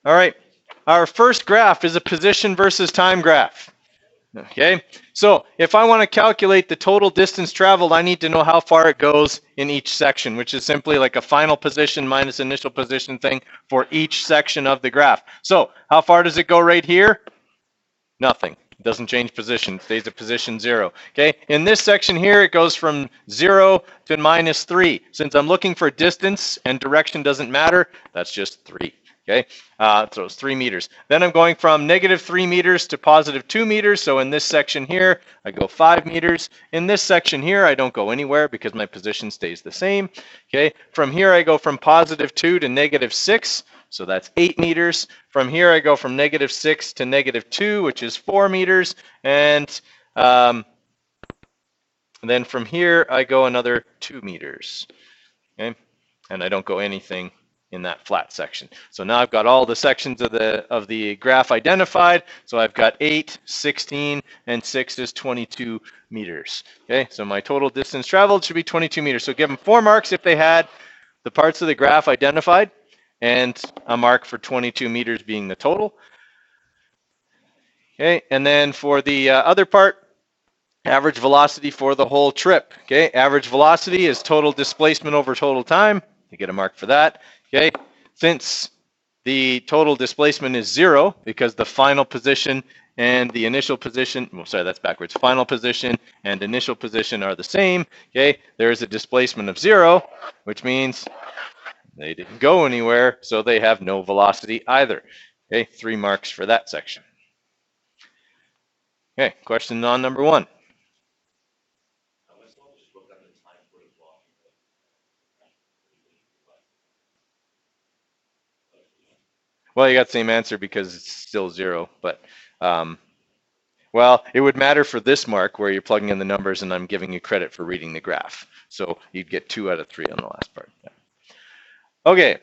All right, our first graph is a position versus time graph. Okay, so if I want to calculate the total distance traveled, I need to know how far it goes in each section, which is simply like a final position minus initial position thing for each section of the graph. So how far does it go right here? Nothing. It doesn't change position. It stays at position 0. Okay, in this section here, it goes from 0 to -3. Since I'm looking for distance and direction doesn't matter, that's just 3. Okay, so it's 3 meters. Then I'm going from -3 meters to +2 meters. So in this section here, I go 5 meters. In this section here, I don't go anywhere because my position stays the same. Okay, from here, I go from +2 to -6. So that's 8 meters. From here, I go from -6 to -2, which is 4 meters. And then from here, I go another 2 meters. Okay, and I don't go anything in that flat section. So now I've got all the sections of the graph identified. So I've got 8, 16, and 6 is 22 meters. Okay, so my total distance traveled should be 22 meters. So give them 4 marks if they had the parts of the graph identified, and a mark for 22 meters being the total. Okay, and then for the other part, average velocity for the whole trip. Okay, average velocity is total displacement over total time. You get a mark for that. Okay, since the total displacement is 0 because the final position and the initial position, well, sorry, that's backwards. Final position and initial position are the same. Okay, there is a displacement of 0, which means they didn't go anywhere, so they have no velocity either. Okay, 3 marks for that section. Okay, question on number 1. Well, you got the same answer because it's still 0, but well, it would matter for this mark where you're plugging in the numbers and I'm giving you credit for reading the graph. So you'd get 2 out of 3 on the last part. Yeah. Okay.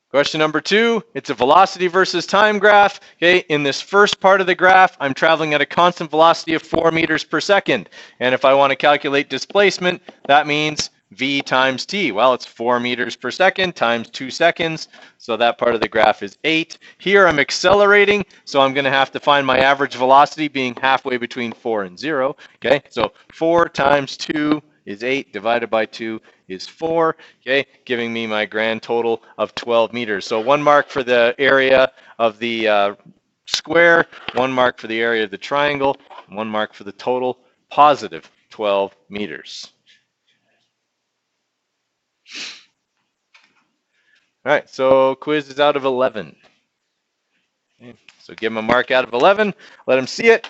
Question number 2, it's a velocity versus time graph. Okay, in this first part of the graph, I'm traveling at a constant velocity of 4 meters per second. And if I want to calculate displacement, that means v times t. Well, it's 4 meters per second times 2 seconds. So that part of the graph is 8. Here I'm accelerating, so I'm going to have to find my average velocity being halfway between 4 and 0. Okay, so 4 times 2 is 8 divided by 2 is 4, okay, giving me my grand total of 12 meters. So 1 mark for the area of the square, 1 mark for the area of the triangle, 1 mark for the total, positive 12 meters. All right, so quiz is out of 11. Okay, so give them a mark out of 11, let them see it,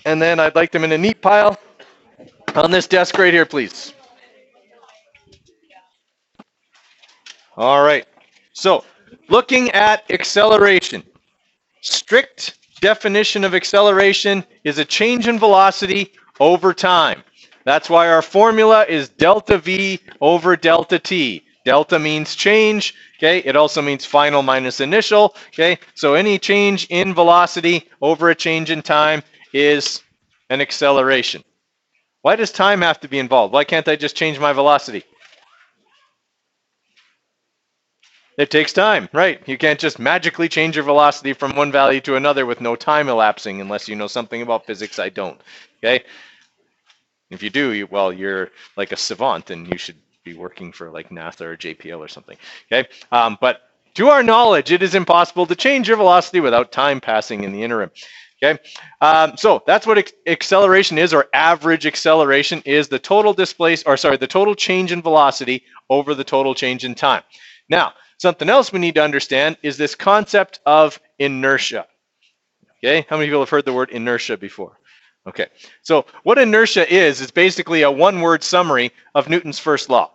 and then I'd like them in a neat pile on this desk right here, please. All right, so looking at acceleration, strict definition of acceleration is a change in velocity over time. That's why our formula is delta V over delta T. Delta means change, okay? It also means final minus initial, okay? So any change in velocity over a change in time is an acceleration. Why does time have to be involved? Why can't I just change my velocity? It takes time, right? You can't just magically change your velocity from one value to another with no time elapsing unless you know something about physics I don't, okay? If you do, well, you're like a savant and you should be working for like NASA or JPL or something, okay? But to our knowledge, it is impossible to change your velocity without time passing in the interim, okay? So that's what acceleration is, or average acceleration is the total the total change in velocity over the total change in time. Now, something else we need to understand is this concept of inertia. Okay, how many people have heard the word inertia before? Okay, so what inertia is basically a one-word summary of Newton's first law.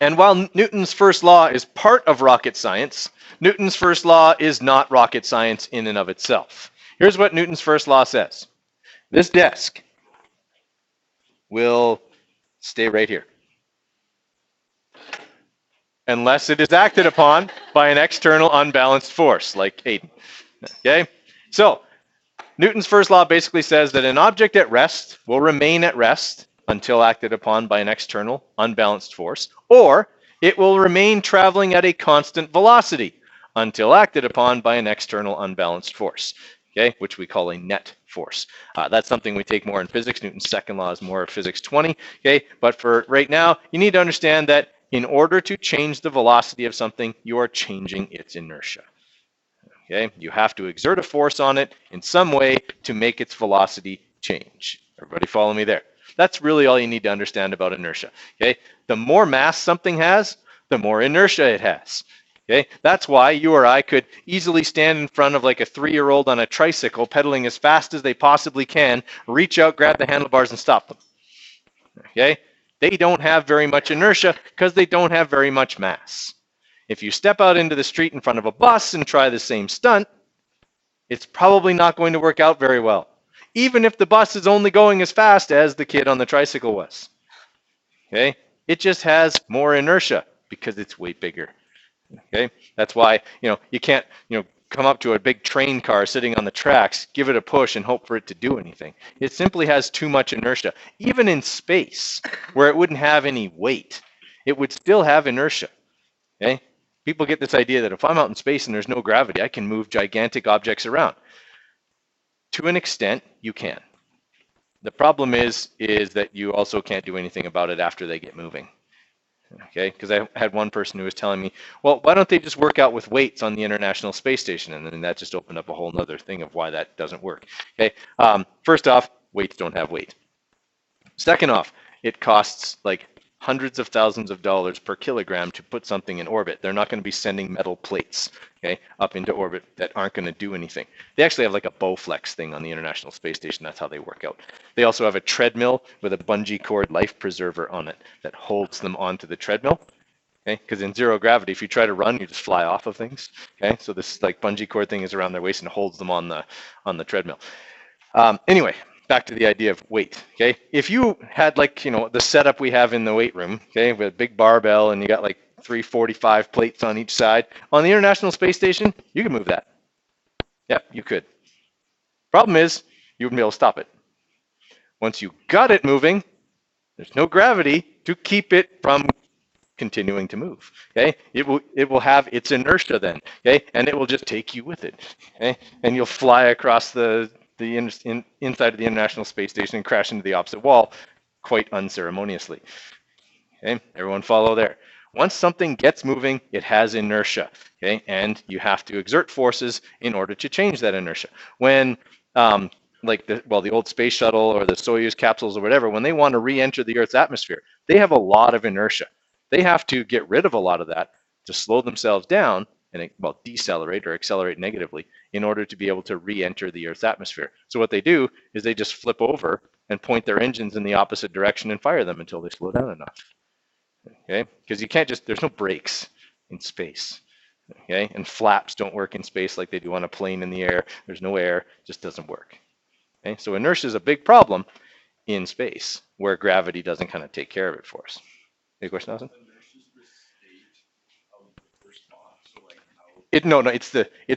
And while Newton's first law is part of rocket science, Newton's first law is not rocket science in and of itself. Here's what Newton's first law says. This desk will stay right here, unless it is acted upon by an external unbalanced force, like Hayden. Okay? So, Newton's first law basically says that an object at rest will remain at rest until acted upon by an external unbalanced force, or it will remain traveling at a constant velocity until acted upon by an external unbalanced force, okay, which we call a net force. That's something we take more in physics. Newton's second law is more of physics 20, okay? But for right now, you need to understand that in order to change the velocity of something, you are changing its inertia. Okay, you have to exert a force on it in some way to make its velocity change. Everybody follow me there? That's really all you need to understand about inertia. Okay, the more mass something has, the more inertia it has. Okay, that's why you or I could easily stand in front of like a 3-year-old on a tricycle pedaling as fast as they possibly can, reach out, grab the handlebars and stop them. Okay, they don't have very much inertia because they don't have very much mass. If you step out into the street in front of a bus and try the same stunt, it's probably not going to work out very well, even if the bus is only going as fast as the kid on the tricycle was. Okay, it just has more inertia because it's way bigger. Okay, that's why you can't come up to a big train car sitting on the tracks, give it a push and hope for it to do anything. It simply has too much inertia. Even in space, where it wouldn't have any weight, it would still have inertia. Okay, people get this idea that if I'm out in space and there's no gravity, I can move gigantic objects around. To an extent, you can. The problem is that you also can't do anything about it after they get moving. Okay, because I had one person who was telling me, well, why don't they just work out with weights on the International Space Station? And then that just opened up a whole other thing of why that doesn't work. Okay, first off, weights don't have weight. Second off, it costs like hundreds of thousands of dollars per kilogram to put something in orbit. They're not going to be sending metal plates, okay, up into orbit that aren't going to do anything. They actually have like a Bowflex thing on the International Space Station. That's how they work out. They also have a treadmill with a bungee cord life preserver on it that holds them onto the treadmill. Okay, because in zero gravity, if you try to run, you just fly off of things. Okay, so this like bungee cord thing is around their waist and holds them on the treadmill. Anyway, back to the idea of weight. Okay, if you had like the setup we have in the weight room, okay, with a big barbell and you got like 345 plates on each side on the International Space Station, you can move that. Yeah, you could. Problem is, you wouldn't be able to stop it. Once you got it moving, there's no gravity to keep it from continuing to move. Okay, it will have its inertia then. Okay, and it will just take you with it. Okay, and you'll fly across the inside of the International Space Station and crash into the opposite wall quite unceremoniously. Okay, everyone follow there. Once something gets moving, it has inertia. Okay, and you have to exert forces in order to change that inertia. When like the old space shuttle or the Soyuz capsules or whatever, when they want to re-enter the Earth's atmosphere, they have a lot of inertia. They have to get rid of a lot of that to slow themselves down and decelerate or accelerate negatively in order to be able to re-enter the Earth's atmosphere. So what they do is they just flip over and point their engines in the opposite direction and fire them until they slow down enough. Okay, because you can't there's no brakes in space. Okay, and flaps don't work in space like they do on a plane in the air. There's no air, it just doesn't work. Okay, so inertia is a big problem in space where gravity doesn't kind of take care of it for us. Any question, Nelson? It's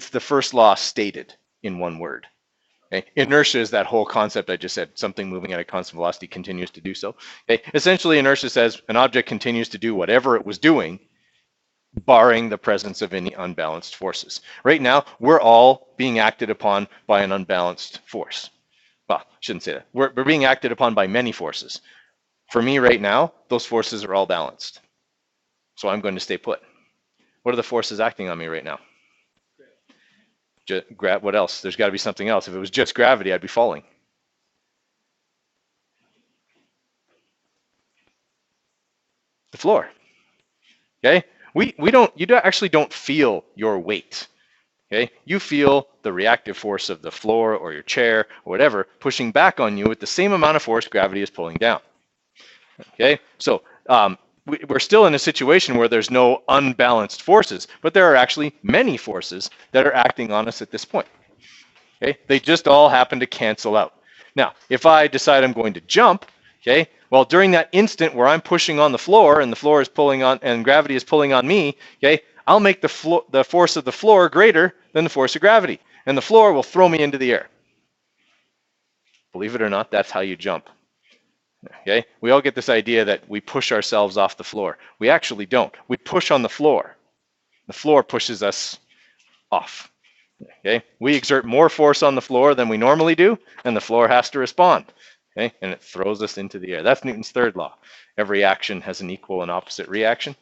the first law stated in one word. Okay? Inertia is that whole concept I just said. Something moving at a constant velocity continues to do so. Okay? Essentially, inertia says an object continues to do whatever it was doing, barring the presence of any unbalanced forces. Right now, we're all being acted upon by an unbalanced force. Well, I shouldn't say that. We're being acted upon by many forces. For me right now, those forces are all balanced. So I'm going to stay put. What are the forces acting on me right now? What else? There's got to be something else. If it was just gravity, I'd be falling. The floor. Okay? You actually don't feel your weight. Okay? You feel the reactive force of the floor or your chair or whatever pushing back on you with the same amount of force gravity is pulling down. Okay? So we're still in a situation where there's no unbalanced forces, but there are actually many forces that are acting on us at this point. Okay, they just all happen to cancel out. Now, if I decide I'm going to jump, okay, well, during that instant where I'm pushing on the floor and the floor is pulling on and gravity is pulling on me, okay, I'll make the force of the floor greater than the force of gravity, and the floor will throw me into the air. Believe it or not, that's how you jump. Okay, we all get this idea that we push ourselves off the floor. We actually don't. We push on the floor. The floor pushes us off. Okay, we exert more force on the floor than we normally do, and the floor has to respond. Okay, and it throws us into the air. That's Newton's third law. Every action has an equal and opposite reaction.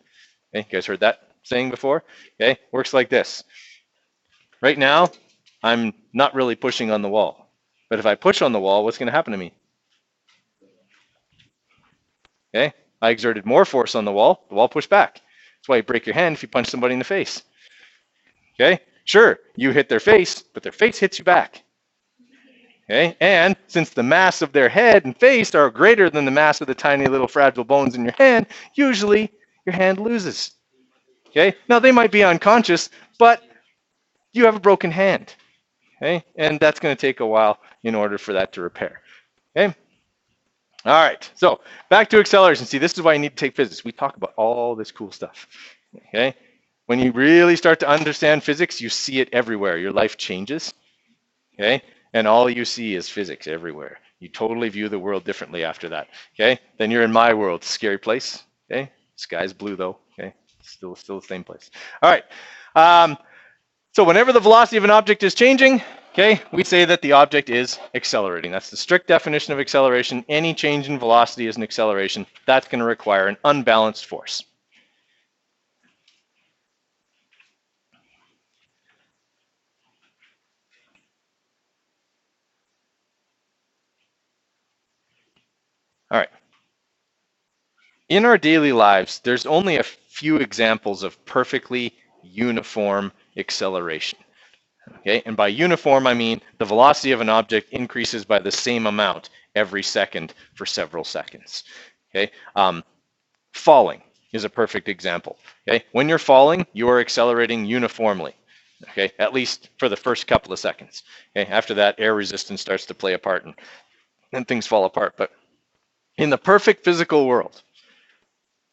Okay, you guys heard that saying before? Okay, works like this. Right now, I'm not really pushing on the wall. But if I push on the wall, what's going to happen to me? Okay, I exerted more force on the wall pushed back. That's why you break your hand if you punch somebody in the face. Okay, sure, you hit their face, but their face hits you back. Okay, and since the mass of their head and face are greater than the mass of the tiny little fragile bones in your hand, usually your hand loses. Okay, now they might be unconscious, but you have a broken hand. Okay, and that's going to take a while in order for that to repair. Okay. All right, so back to acceleration. See, this is why you need to take physics. We talk about all this cool stuff. Okay, when you really start to understand physics, you see it everywhere. Your life changes. Okay, and all you see is physics everywhere. You totally view the world differently after that. Okay, then you're in my world. Scary place. Okay, sky's blue though. Okay, still the same place. All right. So whenever the velocity of an object is changing, okay, we say that the object is accelerating. That's the strict definition of acceleration. Any change in velocity is an acceleration. That's going to require an unbalanced force. All right. In our daily lives, there's only a few examples of perfectly uniform acceleration. Okay, and by uniform, I mean the velocity of an object increases by the same amount every second for several seconds. Okay, falling is a perfect example. Okay, when you're falling, you are accelerating uniformly. Okay, at least for the first couple of seconds. Okay, after that, air resistance starts to play a part, and then things fall apart. But in the perfect physical world,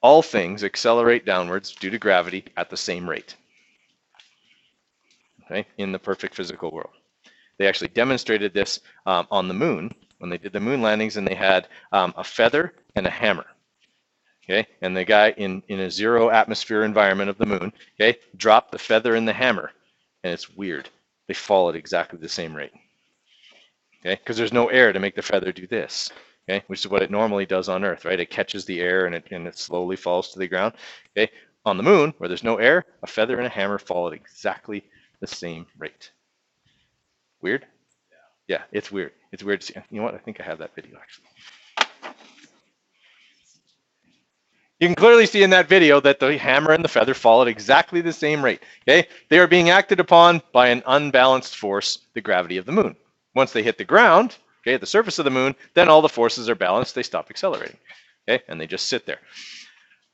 all things accelerate downwards due to gravity at the same rate. Okay, in the perfect physical world. They actually demonstrated this on the moon when they did the moon landings, and they had a feather and a hammer. Okay, and the guy in a zero atmosphere environment of the moon, okay, dropped the feather and the hammer, and it's weird. They fall at exactly the same rate. Okay, because there's no air to make the feather do this. Okay, which is what it normally does on Earth, right? It catches the air and it slowly falls to the ground. Okay, on the moon where there's no air, a feather and a hammer fall at exactly the same rate. Weird? Yeah, it's weird. It's weird to see. You know what? I think I have that video actually. You can clearly see in that video that the hammer and the feather fall at exactly the same rate. Okay, they are being acted upon by an unbalanced force, the gravity of the moon. Once they hit the ground, okay, at the surface of the moon, then all the forces are balanced. They stop accelerating. Okay, and they just sit there.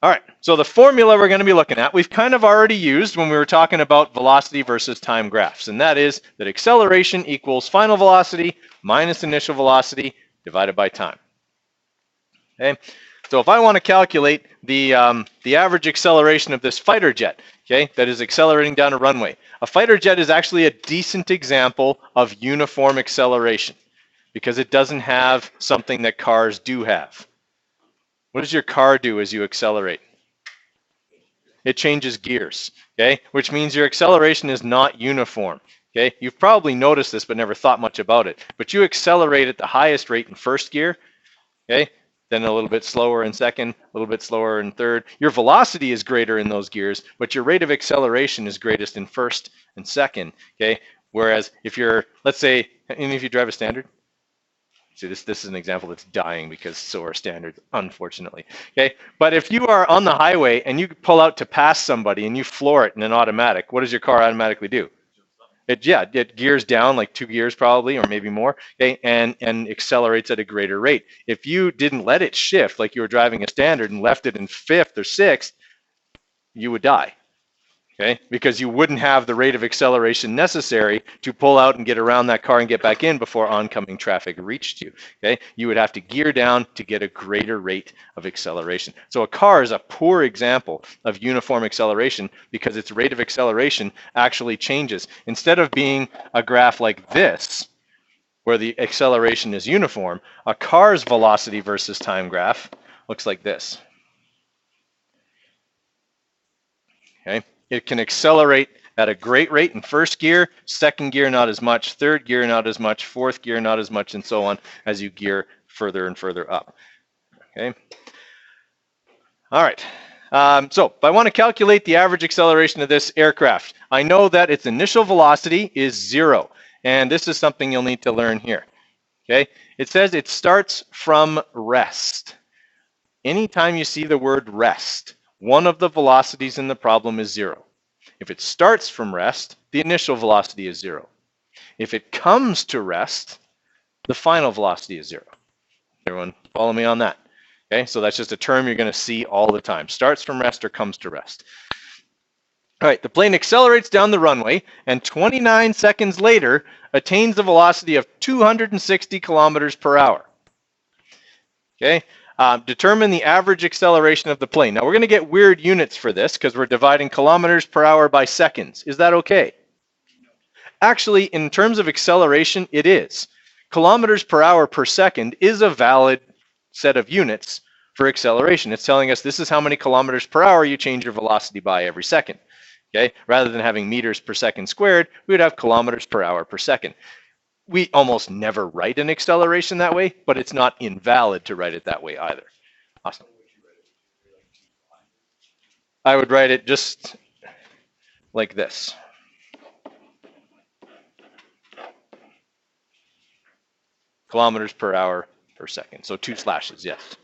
All right, so the formula we're going to be looking at, we've kind of already used when we were talking about velocity versus time graphs, and that is that acceleration equals final velocity minus initial velocity divided by time. Okay, so if I want to calculate the average acceleration of this fighter jet, okay, that is accelerating down a runway, a fighter jet is actually a decent example of uniform acceleration because it doesn't have something that cars do have. What does your car do as you accelerate? It changes gears, okay? Which means your acceleration is not uniform, okay? You've probably noticed this but never thought much about it. But you accelerate at the highest rate in first gear, okay? Then a little bit slower in second, a little bit slower in third. Your velocity is greater in those gears, but your rate of acceleration is greatest in first and second, okay? Whereas if you're, let's say, any of you drive a standard? See, this is an example that's dying because so are standards, unfortunately. Okay, but if you are on the highway and you pull out to pass somebody and you floor it in an automatic, what does your car automatically do? It gears down like 2 gears probably, or maybe more, okay, and accelerates at a greater rate. If you didn't let it shift like you were driving a standard and left it in fifth or sixth, you would die. Okay, because you wouldn't have the rate of acceleration necessary to pull out and get around that car and get back in before oncoming traffic reached you. Okay, you would have to gear down to get a greater rate of acceleration. So a car is a poor example of uniform acceleration because its rate of acceleration actually changes. Instead of being a graph like this, where the acceleration is uniform. A car's velocity versus time graph looks like this. Okay, it can accelerate at a great rate in first gear, second gear not as much, third gear not as much, fourth gear not as much, and so on as you gear further and further up. Okay. All right. So if I want to calculate the average acceleration of this aircraft, I know that its initial velocity is 0. And this is something you'll need to learn here. Okay. It says it starts from rest. Anytime you see the word rest, one of the velocities in the problem is 0. If it starts from rest, the initial velocity is 0. If it comes to rest, the final velocity is 0. Everyone follow me on that? Okay, so that's just a term you're going to see all the time. Starts from rest or comes to rest. All right, the plane accelerates down the runway and 29 seconds later attains a velocity of 260 kilometers per hour. Okay, determine the average acceleration of the plane. Now we're going to get weird units for this because we're dividing kilometers per hour by seconds. Is that okay? Actually, in terms of acceleration, it is. Kilometers per hour per second is a valid set of units for acceleration. It's telling us this is how many kilometers per hour you change your velocity by every second. Okay, rather than having meters per second squared, we would have kilometers per hour per second. We almost never write an acceleration that way, but it's not invalid to write it that way either. Awesome. I would write it just like this. Kilometers per hour per second. So 2 slashes, yes.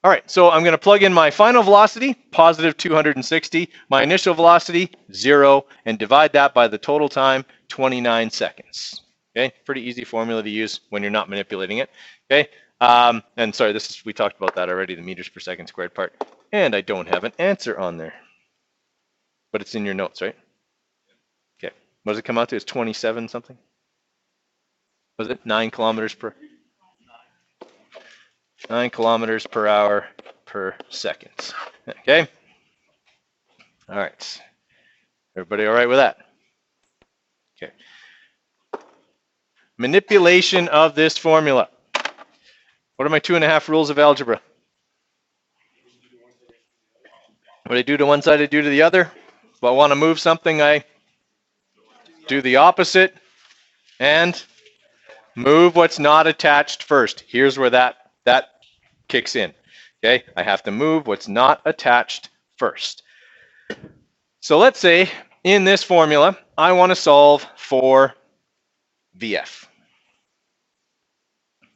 All right, so I'm going to plug in my final velocity, positive 260, my initial velocity, 0, and divide that by the total time, 29 seconds. Okay, pretty easy formula to use when you're not manipulating it. Okay, and sorry, we talked about that already, the meters per second squared part. And I don't have an answer on there, but it's in your notes, right? Okay, what does it come out to? It's 27 something? Was it 9 kilometers per? 9 kilometers per hour per second. Okay. All right. Everybody all right with that? Okay. Manipulation of this formula. What are my 2.5 rules of algebra? What I do to one side, I do to the other. If I want to move something, I do the opposite and move what's not attached first. Here's where that kicks in. Okay, I have to move what's not attached first. So let's say in this formula, I want to solve for VF.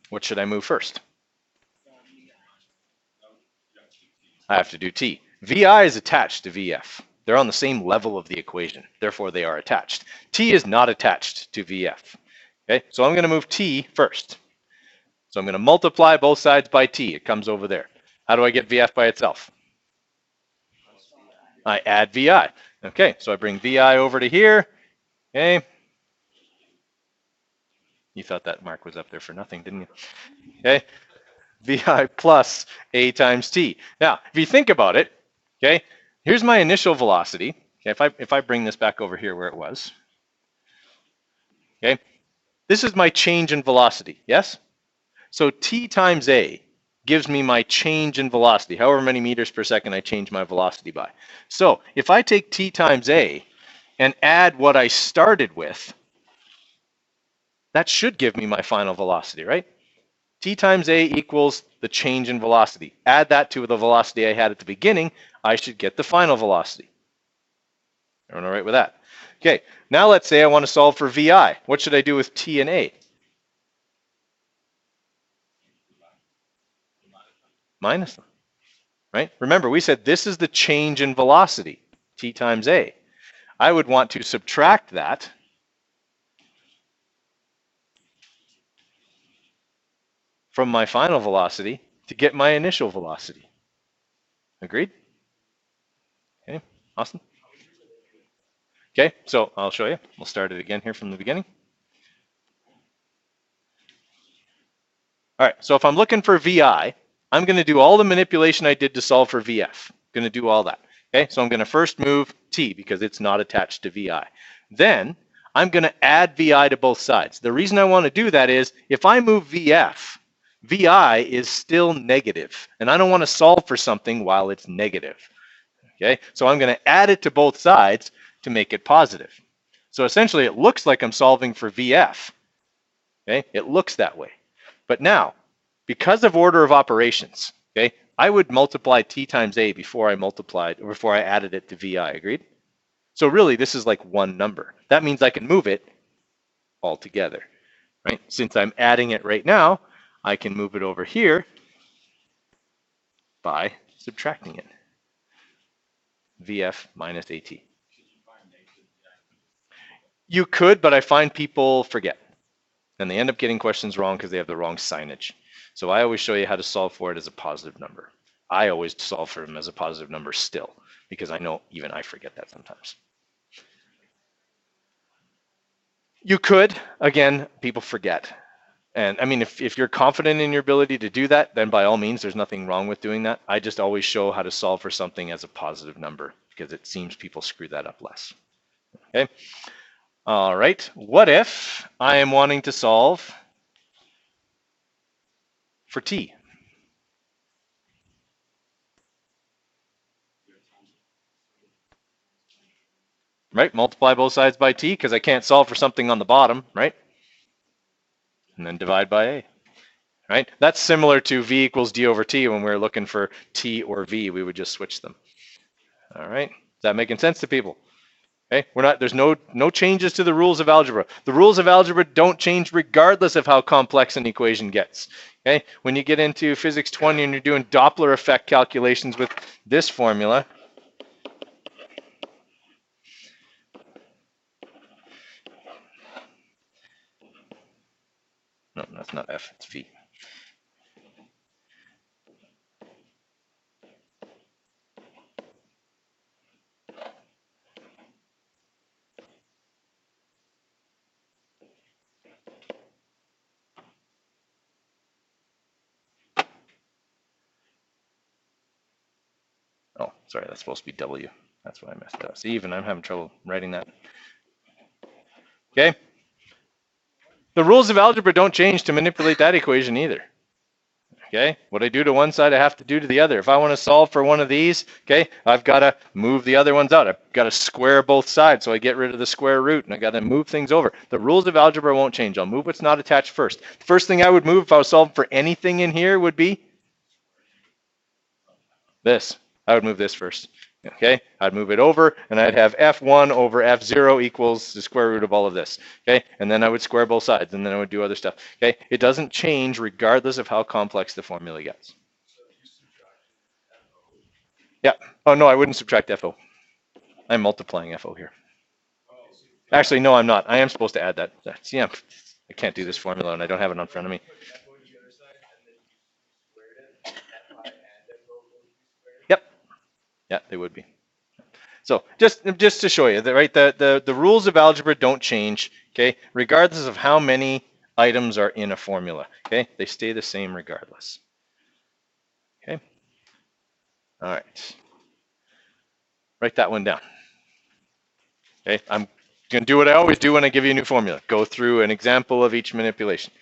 What should I move first? I have to do T. VI is attached to VF. They're on the same level of the equation. Therefore, they are attached. T is not attached to VF. Okay, so I'm going to move T first. So I'm going to multiply both sides by T. It comes over there. How do I get VF by itself? I add VI. Okay, so I bring VI over to here. Okay. You thought that mark was up there for nothing, didn't you? Okay. VI plus A times T. Now, if you think about it, okay, here's my initial velocity. Okay, if I bring this back over here where it was. Okay. This is my change in velocity, yes? So T times A gives me my change in velocity, however many meters per second I change my velocity by. So if I take T times A and add what I started with, that should give me my final velocity, right? T times A equals the change in velocity. Add that to the velocity I had at the beginning, I should get the final velocity. Everyone all right with that? Okay, now let's say I want to solve for VI. What should I do with T and A? Minus them, right? Remember, we said this is the change in velocity, T times A. I would want to subtract that from my final velocity to get my initial velocity. Agreed? Okay, awesome. Okay, so I'll show you. We'll start it again here from the beginning. All right, so if I'm looking for VI, I'm going to do all the manipulation I did to solve for VF. I'm going to do all that. Okay, so I'm going to first move T because it's not attached to VI. Then I'm going to add VI to both sides. The reason I want to do that is if I move VF, VI is still negative, and I don't want to solve for something while it's negative. Okay, so I'm going to add it to both sides to make it positive. So essentially, it looks like I'm solving for VF. Okay, it looks that way. But now, because of order of operations, okay, I would multiply t times a before I added it to VI. Agreed? So really, this is like one number. That means I can move it all together, right? Since I'm adding it right now, I can move it over here by subtracting it. VF minus AT. You could, but I find people forget. And they end up getting questions wrong because they have the wrong signage. So I always show you how to solve for it as a positive number. I always solve for them as a positive number still, because I know even I forget that sometimes. You could, again, people forget. And I mean, if you're confident in your ability to do that, then by all means, there's nothing wrong with doing that. I just always show how to solve for something as a positive number because it seems people screw that up less. Okay. All right. What if I am wanting to solve for t? Right? Multiply both sides by t because I can't solve for something on the bottom, right? And then divide by a. Right? That's similar to v equals d over t when we were looking for t or v. We would just switch them. All right. Is that making sense to people? Okay, there's no changes to the rules of algebra. The rules of algebra don't change regardless of how complex an equation gets. Okay, when you get into physics 20 and you're doing Doppler effect calculations with this formula, no, that's not F, it's V. Oh, sorry, that's supposed to be W. That's why I messed up. See, even I'm having trouble writing that. Okay, the rules of algebra don't change to manipulate that equation either. Okay, what I do to one side, I have to do to the other. If I want to solve for one of these, okay, I've got to move the other ones out. I've got to square both sides, so I get rid of the square root, and I got to move things over. The rules of algebra won't change. I'll move what's not attached first. The first thing I would move if I was solving for anything in here would be this. I would move this first. Okay, I'd move it over, and I'd have F1 over F0 equals the square root of all of this. Okay, and then I would square both sides, and then I would do other stuff. Okay, it doesn't change regardless of how complex the formula gets. Yeah. Oh, no, I wouldn't subtract FO. I'm multiplying FO here. Actually, no, I'm not. I am supposed to add that. See, I can't do this formula, and I don't have it in front of me. Yep. Yeah, they would be. So just to show you, right, the rules of algebra don't change, okay, regardless of how many items are in a formula, okay? They stay the same regardless. Okay? All right. Write that one down. Okay? I'm going to do what I always do when I give you a new formula. Go through an example of each manipulation.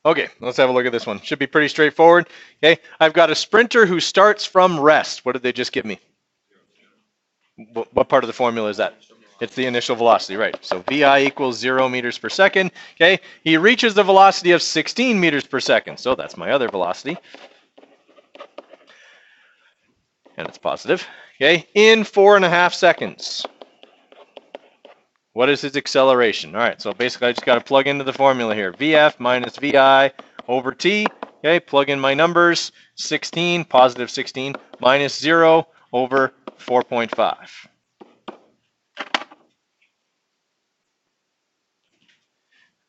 Okay, let's have a look at this one. Should be pretty straightforward. Okay, I've got a sprinter who starts from rest. What did they just give me? What part of the formula is that? It's the initial velocity, right? So VI equals 0 meters per second. Okay, he reaches the velocity of 16 meters per second. So that's my other velocity. And it's positive. Okay, in 4.5 seconds. What is his acceleration? All right, so basically I just got to plug into the formula here. VF minus VI over T. Okay, plug in my numbers. 16, positive 16, minus 0 over 4.5.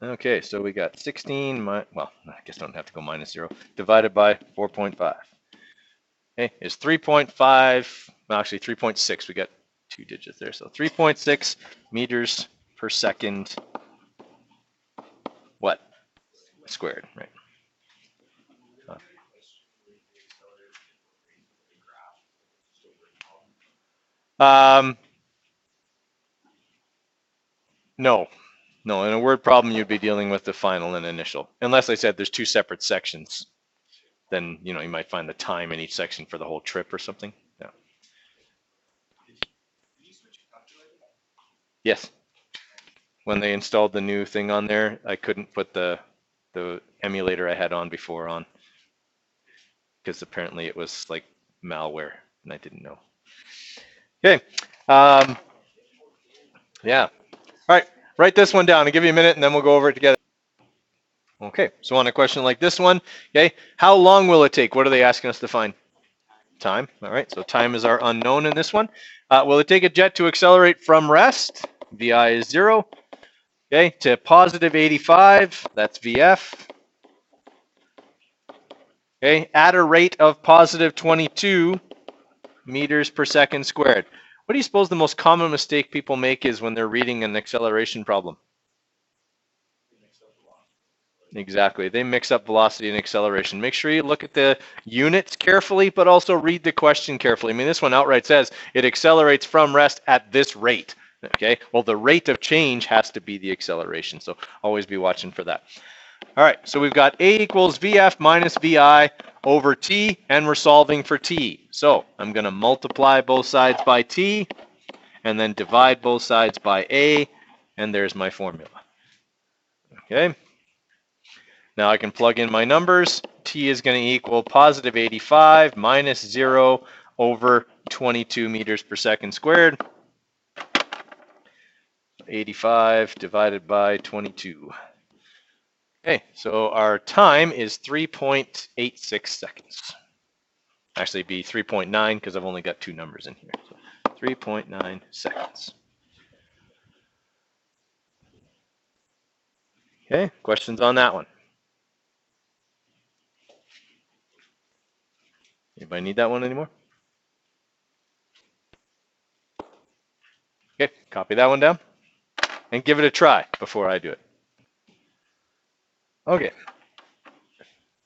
Okay, so we got 16, well, I guess I don't have to go minus 0, divided by 4.5. Okay, is 3.5, well, actually 3.6, we got 2 digits there, so 3.6 meters per second, what? Squared, right? No, no. In a word problem, you'd be dealing with the final and initial. Unless I said there's two separate sections, then you might find the time in each section for the whole trip or something. Yeah. Yes. When they installed the new thing on there, I couldn't put the emulator I had on before on because apparently it was like malware and I didn't know. Okay. Yeah. All right. Write this one down. I'll give you a minute and then we'll go over it together. Okay. So on a question like this one, okay, how long will it take? What are they asking us to find? Time. All right. So time is our unknown in this one. Will it take a jet to accelerate from rest? VI is 0. Okay. To positive 85. That's VF. Okay. At a rate of positive 22 meters per second squared. What do you suppose the most common mistake people make is when they're reading an acceleration problem? Exactly. They mix up velocity and acceleration. Make sure you look at the units carefully, but also read the question carefully. I mean, this one outright says it accelerates from rest at this rate. Okay. Well, the rate of change has to be the acceleration. So always be watching for that. All right. So we've got A equals VF minus VI over T, and we're solving for T. So I'm going to multiply both sides by T, and then divide both sides by A, and there's my formula. Okay. Now I can plug in my numbers. T is going to equal positive 85 minus 0 over 22 meters per second squared. 85 divided by 22. Okay, so our time is 3.86 seconds. Actually, it'd be 3.9 because I've only got two numbers in here. So 3.9 seconds. Okay, questions on that one? Anybody need that one anymore? Okay, copy that one down and give it a try before I do it. Okay.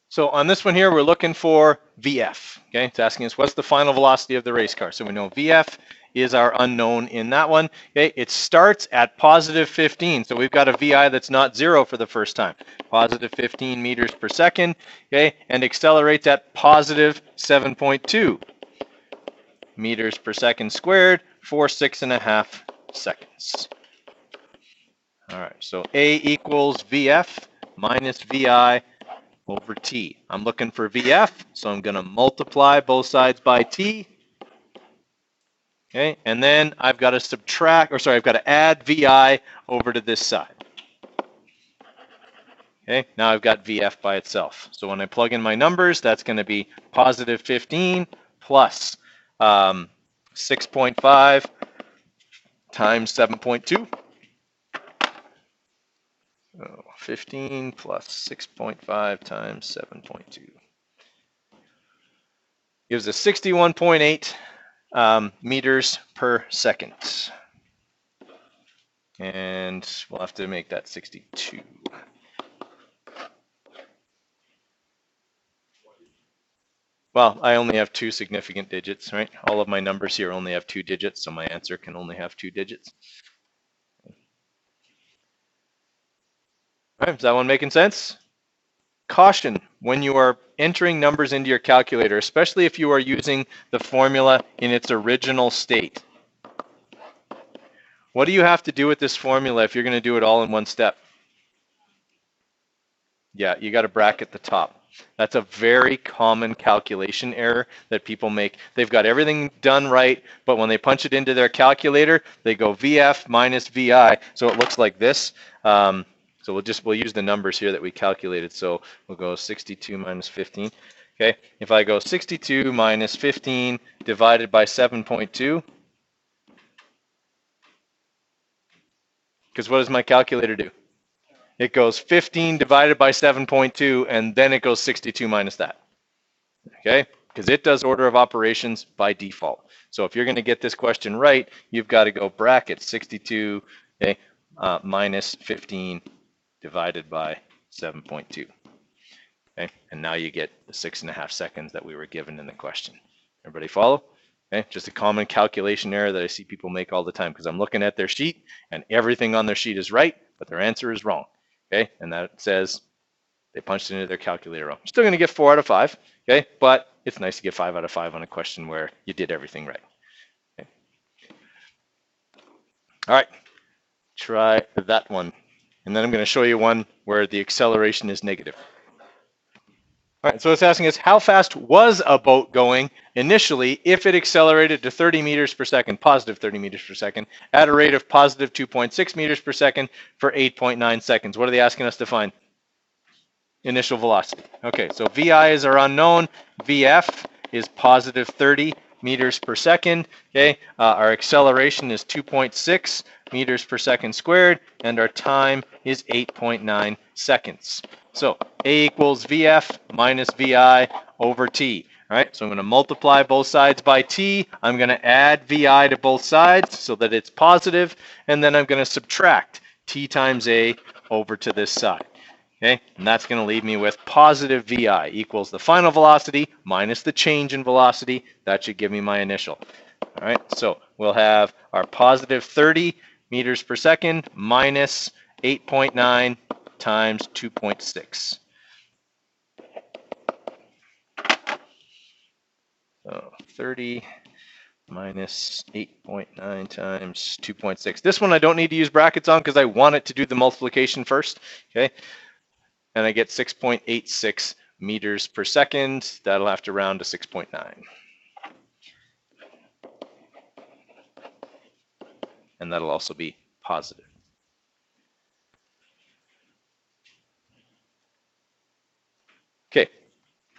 So on this one here, we're looking for VF. Okay, it's asking us what's the final velocity of the race car. So we know VF is our unknown in that one. Okay, it starts at positive 15. So we've got a VI that's not 0 for the first time. Positive 15 meters per second. Okay, and accelerates at positive 7.2 meters per second squared for 6.5 seconds. All right, so A equals VF minus VI over T. I'm looking for VF, so I'm going to multiply both sides by T. Okay, and then I've got to subtract, or sorry, I've got to add VI over to this side. Okay, now I've got VF by itself. So when I plug in my numbers, that's going to be positive 15 plus 6.5 times 7.2. 15 plus 6.5 times 7.2 gives us 61.8 meters per second. And we'll have to make that 62. Well, I only have two significant digits, right? All of my numbers here only have 2 digits, so my answer can only have 2 digits. All right, is that one making sense? Caution when you are entering numbers into your calculator, especially if you are using the formula in its original state. What do you have to do with this formula if you're going to do it all in one step? Yeah, you got to bracket the top. That's a very common calculation error that people make. They've got everything done right, but when they punch it into their calculator, they go VF minus VI, so it looks like this. So we'll use the numbers here that we calculated. So we'll go 62 minus 15. Okay, if I go 62 minus 15 divided by 7.2, because what does my calculator do? It goes 15 divided by 7.2, and then it goes 62 minus that. Okay, because it does order of operations by default. So if you're going to get this question right, you've got to go bracket 62 okay, minus 15 divided by 7.2. Okay, and now you get the 6.5 seconds that we were given in the question. Everybody follow? Okay, just a common calculation error that I see people make all the time because I'm looking at their sheet and everything on their sheet is right, but their answer is wrong. Okay, and that says they punched into their calculator wrong. Still going to get 4 out of 5. Okay, but it's nice to get 5 out of 5 on a question where you did everything right. Okay. All right, try that one. And then I'm going to show you one where the acceleration is negative. All right, so it's asking us how fast was a boat going initially if it accelerated to 30 meters per second, positive 30 meters per second, at a rate of positive 2.6 meters per second for 8.9 seconds. What are they asking us to find? Initial velocity. Okay, so VI is our unknown. VF is positive 30 meters per second. Okay, our acceleration is 2.6 meters per second squared, and our time is 8.9 seconds. So A equals VF minus VI over T. All right, so I'm going to multiply both sides by T. I'm going to add VI to both sides so that it's positive, and then I'm going to subtract T times A over to this side. Okay, and that's going to leave me with positive VI equals the final velocity minus the change in velocity. That should give me my initial. All right, so we'll have our positive 30 meters per second minus 8.9 times 2.6. So 30 minus 8.9 times 2.6. This one I don't need to use brackets on because I want it to do the multiplication first. Okay, and I get 6.86 meters per second. That'll have to round to 6.9. And that'll also be positive. Okay,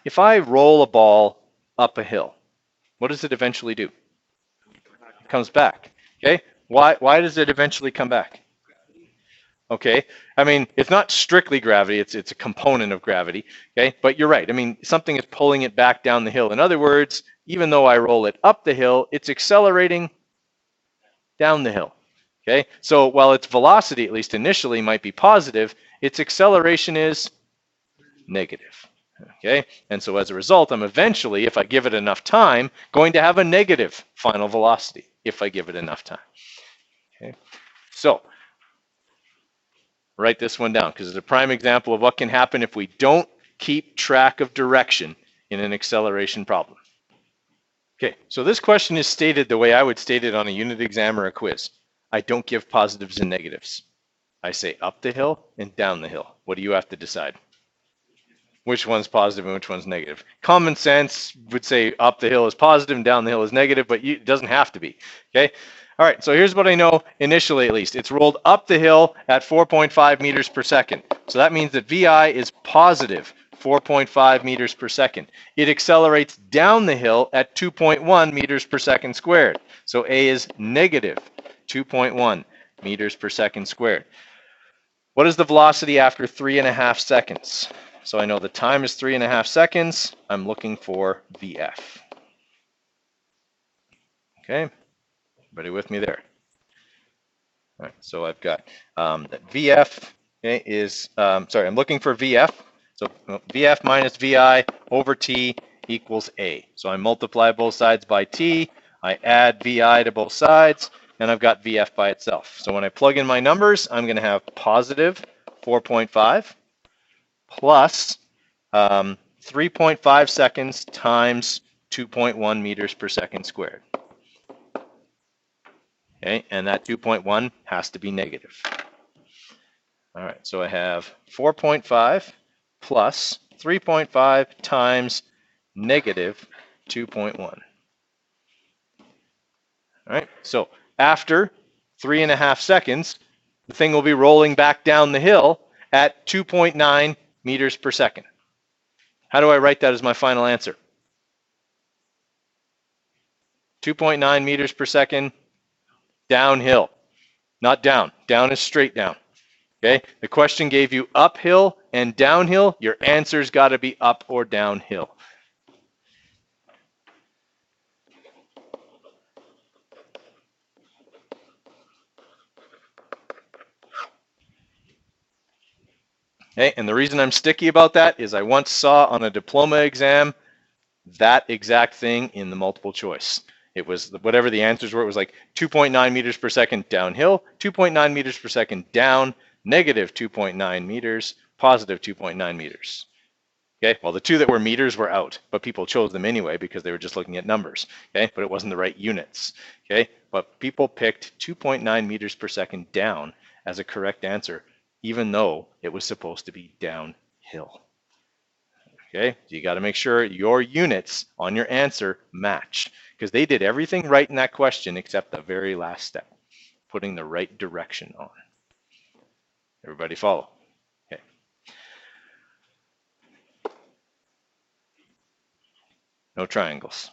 if I roll a ball up a hill, what does it eventually do? It comes back. Okay, why does it eventually come back? Okay, I mean, it's not strictly gravity, it's a component of gravity, okay? But you're right, I mean, something is pulling it back down the hill. In other words, even though I roll it up the hill, it's accelerating down the hill, okay? So while its velocity, at least initially, might be positive, its acceleration is negative, okay? And so as a result, I'm eventually, if I give it enough time, going to have a negative final velocity if I give it enough time, okay? So write this one down because it's a prime example of what can happen if we don't keep track of direction in an acceleration problem. Okay, so this question is stated the way I would state it on a unit exam or a quiz. I don't give positives and negatives. I say up the hill and down the hill. What do you have to decide? Which one's positive and which one's negative? Common sense would say up the hill is positive and down the hill is negative, but it doesn't have to be, okay? All right, so here's what I know initially at least. It's rolled up the hill at 4.5 meters per second. So that means that VI is positive 4.5 meters per second. It accelerates down the hill at 2.1 meters per second squared. So A is negative 2.1 meters per second squared. What is the velocity after 3.5 seconds? So I know the time is 3.5 seconds. I'm looking for VF. Okay. Everybody with me there? All right, so I've got that VF is, sorry, I'm looking for VF. So VF minus VI over T equals A. So I multiply both sides by T, I add VI to both sides, and I've got VF by itself. So when I plug in my numbers, I'm going to have positive 4.5 plus 3.5 seconds times 2.1 meters per second squared. Okay, and that 2.1 has to be negative. All right, so I have 4.5 plus 3.5 times negative 2.1. All right, so after 3.5 seconds, the thing will be rolling back down the hill at 2.9 meters per second. How do I write that as my final answer? 2.9 meters per second downhill, not down. Down is straight down. Okay, the question gave you uphill and downhill. Your answer's got to be up or downhill. Okay, and the reason I'm sticky about that is I once saw on a diploma exam that exact thing in the multiple choice. It was whatever the answers were. It was like 2.9 meters per second downhill, 2.9 meters per second down, negative 2.9 meters, positive 2.9 meters. Okay, well, the two that were meters were out, but people chose them anyway because they were just looking at numbers. Okay, but it wasn't the right units. Okay, but people picked 2.9 meters per second down as a correct answer, even though it was supposed to be downhill. Okay, so you got to make sure your units on your answer match, because they did everything right in that question except the very last step, putting the right direction on. Everybody follow? Okay. No triangles.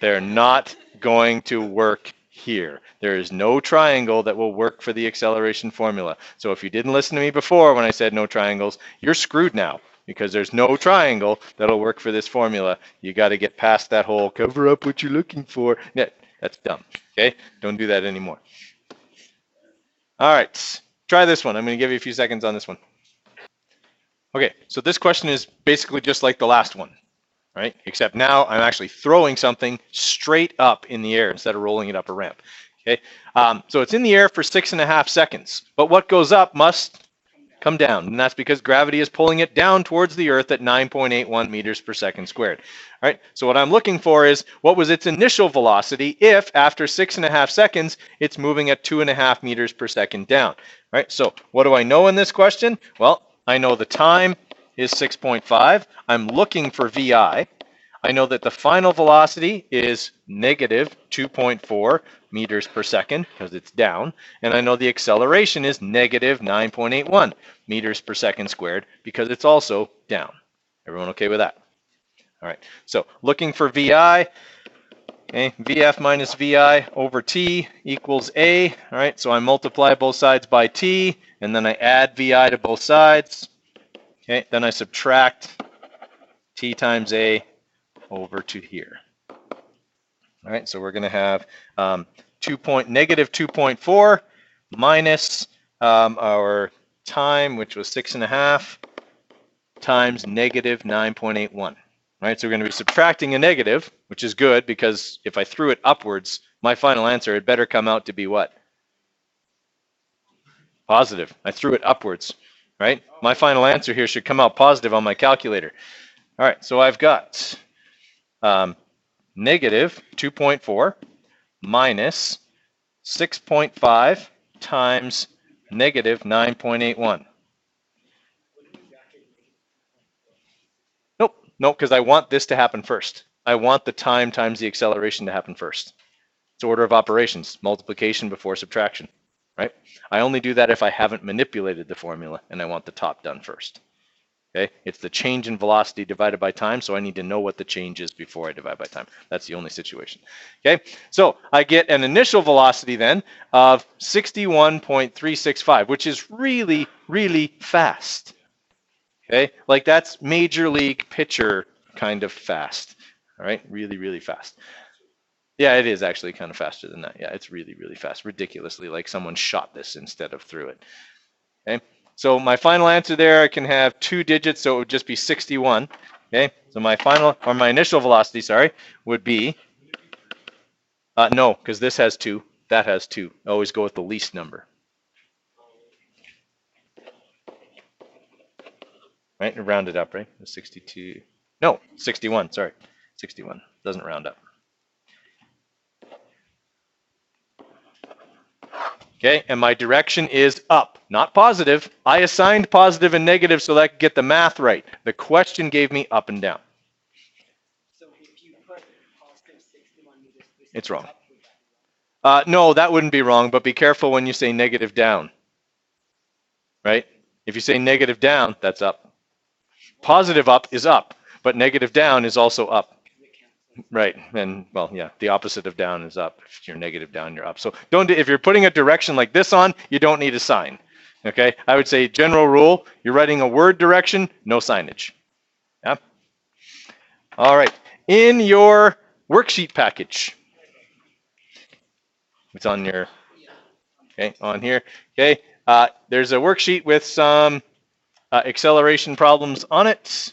They're not going to work here. There is no triangle that will work for the acceleration formula. So if you didn't listen to me before when I said no triangles, you're screwed now, because there's no triangle that'll work for this formula. You got to get past that whole cover up what you're looking for. Yeah, that's dumb. Okay? Don't do that anymore. All right. Try this one. I'm going to give you a few seconds on this one. Okay, so this question is basically just like the last one, right? Except now I'm actually throwing something straight up in the air instead of rolling it up a ramp. Okay, so it's in the air for 6.5 seconds, but what goes up must come down, and that's because gravity is pulling it down towards the Earth at 9.81 meters per second squared. All right, so what I'm looking for is what was its initial velocity if after 6.5 seconds it's moving at 2.5 meters per second down. All right, so what do I know in this question? Well, I know the time is 6.5. I'm looking for VI. I know that the final velocity is negative 2.4 meters per second because it's down. And I know the acceleration is negative 9.81 meters per second squared because it's also down. Everyone okay with that? All right, so looking for VI. Okay, VF minus VI over T equals A. All right, so I multiply both sides by T, and then I add VI to both sides. Okay, then I subtract T times A over to here. All right, so we're going to have negative 2.4 minus our time, which was 6.5, times negative 9.81. All right, so we're going to be subtracting a negative, which is good because if I threw it upwards, my final answer had better come out to be what? Positive. I threw it upwards, right? My final answer here should come out positive on my calculator. All right, so I've got negative 2.4 minus 6.5 times negative 9.81. Nope, because I want this to happen first. I want the time times the acceleration to happen first. It's order of operations, multiplication before subtraction, right? I only do that if I haven't manipulated the formula and I want the top done first. Okay, it's the change in velocity divided by time, so I need to know what the change is before I divide by time. That's the only situation. Okay, so I get an initial velocity then of 61.365, which is really, really fast. Okay, like that's major league pitcher kind of fast. All right, really, really fast. Yeah, it is actually kind of faster than that. Yeah, it's really, really fast, ridiculously, like someone shot this instead of threw it. Okay, so my final answer there, I can have 2 digits, so it would just be 61. Okay, so my final, or my initial velocity, sorry, would be, no, because this has 2, that has 2. Always go with the least number. Right, and round it up, right? 62, no, 61, sorry, 61, doesn't round up. Okay, and my direction is up, not positive. I assigned positive and negative so that I could get the math right. The question gave me up and down. So if you put positive 61 meters, it's wrong. No, that wouldn't be wrong, but be careful when you say negative down. Right? If you say negative down, that's up. Positive up is up, but negative down is also up. Right, and well, yeah, the opposite of down is up. If you're negative down, you're up. So don't. If you're putting a direction like this on, you don't need a sign. Okay, I would say general rule: you're writing a word direction, no signage. Yeah. All right. In your worksheet package, it's on your. Okay, on here. Okay, there's a worksheet with some acceleration problems on it.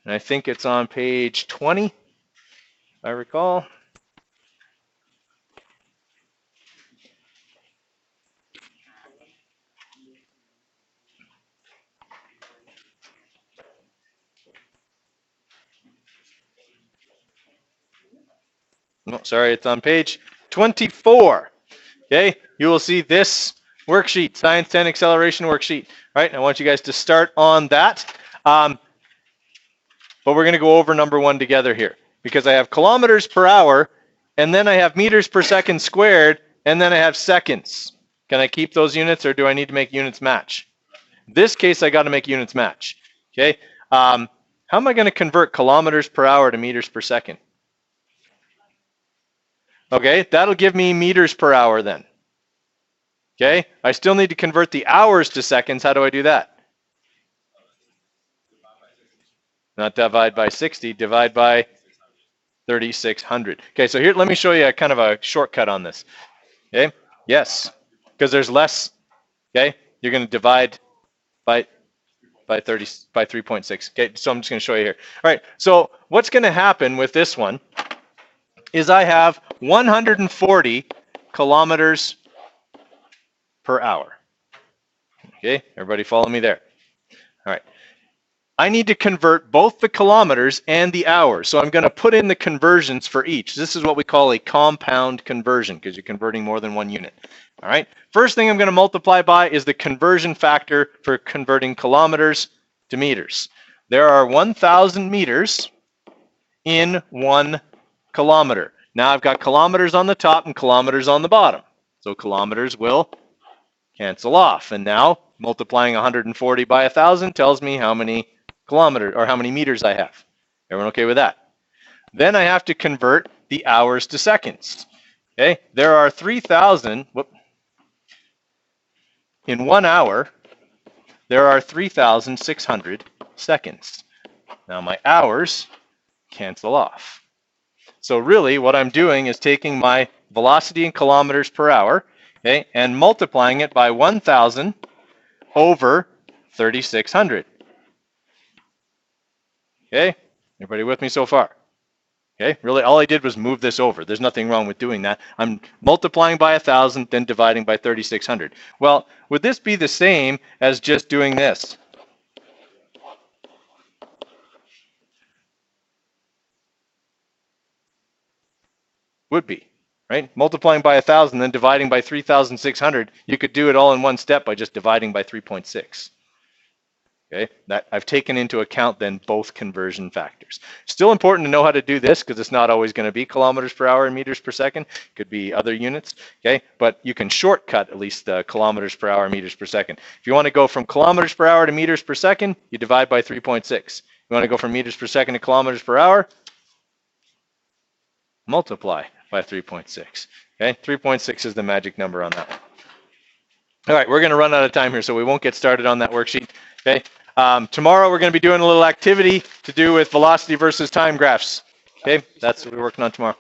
And I think it's on page 20, if I recall. No, sorry, it's on page 24. Okay, you will see this worksheet, Science 10 Acceleration Worksheet. All right, I want you guys to start on that. But we're going to go over number one together here because I have kilometers per hour, and then I have meters per second squared, and then I have seconds. Can I keep those units, or do I need to make units match? In this case, I got to make units match. Okay, how am I going to convert kilometers per hour to meters per second? Okay, that'll give me meters per hour then. Okay, I still need to convert the hours to seconds. How do I do that? Not divide by 60, divide by 3,600. Okay, so here, let me show you a kind of a shortcut on this. Okay, yes, because there's less. Okay, you're going to divide by 3.6. Okay, so I'm just going to show you here. All right, so what's going to happen with this one is I have 140 kilometers per hour. Okay, everybody follow me there. All right. I need to convert both the kilometers and the hours. So I'm going to put in the conversions for each. This is what we call a compound conversion because you're converting more than one unit. All right. First thing I'm going to multiply by is the conversion factor for converting kilometers to meters. There are 1,000 meters in 1 kilometer. Now I've got kilometers on the top and kilometers on the bottom. So kilometers will cancel off. And now multiplying 140 by 1,000 tells me how many kilometers or how many meters I have. Everyone okay with that? Then I have to convert the hours to seconds. Okay, there are 3,000. In 1 hour, there are 3,600 seconds. Now my hours cancel off. So really what I'm doing is taking my velocity in kilometers per hour, okay, and multiplying it by 1,000 over 3,600. Okay, everybody with me so far? Okay, really all I did was move this over. There's nothing wrong with doing that. I'm multiplying by 1,000, then dividing by 3,600. Well, would this be the same as just doing this? Would be, right? Multiplying by 1,000, then dividing by 3,600. You could do it all in one step by just dividing by 3.6. Okay, that I've taken into account then both conversion factors. Still important to know how to do this because it's not always going to be kilometers per hour and meters per second. It could be other units. Okay, but you can shortcut at least the kilometers per hour, meters per second. If you want to go from kilometers per hour to meters per second, you divide by 3.6. You want to go from meters per second to kilometers per hour, multiply by 3.6. Okay, 3.6 is the magic number on that one. All right, we're going to run out of time here, so we won't get started on that worksheet. Okay, tomorrow we're going to be doing a little activity to do with velocity versus time graphs. Okay, that's what we're working on tomorrow.